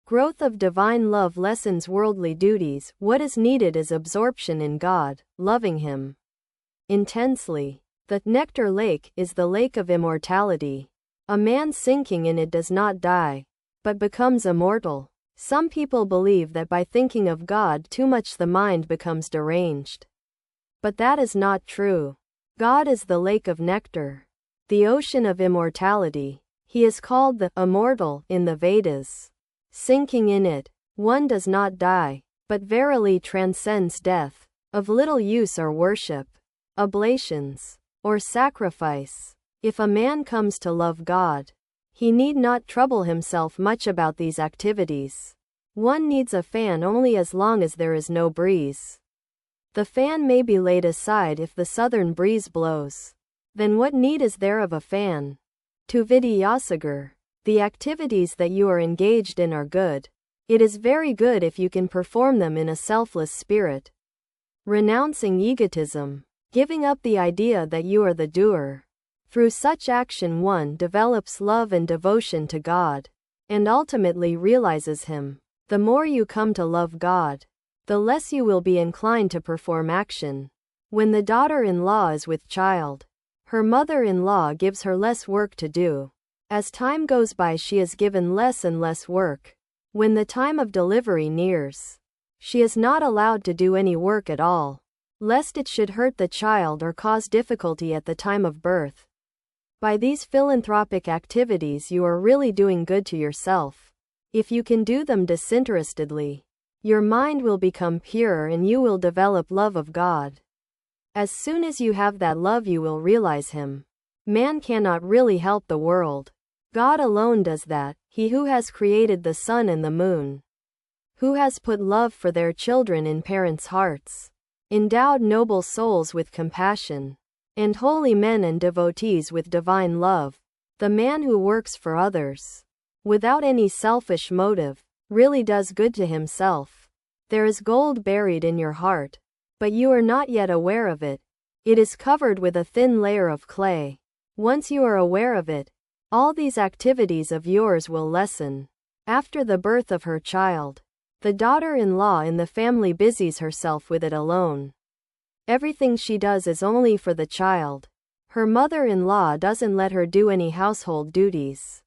Growth of divine love lessens worldly duties. What is needed is absorption in God, loving Him intensely. The nectar lake is the lake of immortality. A man sinking in it does not die, but becomes immortal. Some people believe that by thinking of God too much the mind becomes deranged. But that is not true. God is the lake of nectar, the ocean of immortality. He is called the immortal in the Vedas. Sinking in it, one does not die, but verily transcends death. Of little use are worship, oblations, or sacrifice. If a man comes to love God, he need not trouble himself much about these activities. One needs a fan only as long as there is no breeze. The fan may be laid aside if the southern breeze blows. Then what need is there of a fan? To Vidyasagar, the activities that you are engaged in are good. It is very good if you can perform them in a selfless spirit. Renouncing egotism, giving up the idea that you are the doer. Through such action one develops love and devotion to God, and ultimately realizes Him. The more you come to love God, the less you will be inclined to perform action. When the daughter-in-law is with child, her mother-in-law gives her less work to do. As time goes by she is given less and less work. When the time of delivery nears, she is not allowed to do any work at all, lest it should hurt the child or cause difficulty at the time of birth. By these philanthropic activities you are really doing good to yourself. If you can do them disinterestedly, your mind will become pure and you will develop love of God. As soon as you have that love you will realize Him. Man cannot really help the world. God alone does that, He who has created the sun and the moon, who has put love for their children in parents' hearts, endowed noble souls with compassion, and holy men and devotees with divine love. The man who works for others, without any selfish motive, really does good to himself. There is gold buried in your heart, but you are not yet aware of it. It is covered with a thin layer of clay. Once you are aware of it, all these activities of yours will lessen. After the birth of her child, the daughter-in-law in the family busies herself with it alone. Everything she does is only for the child. Her mother-in-law doesn't let her do any household duties.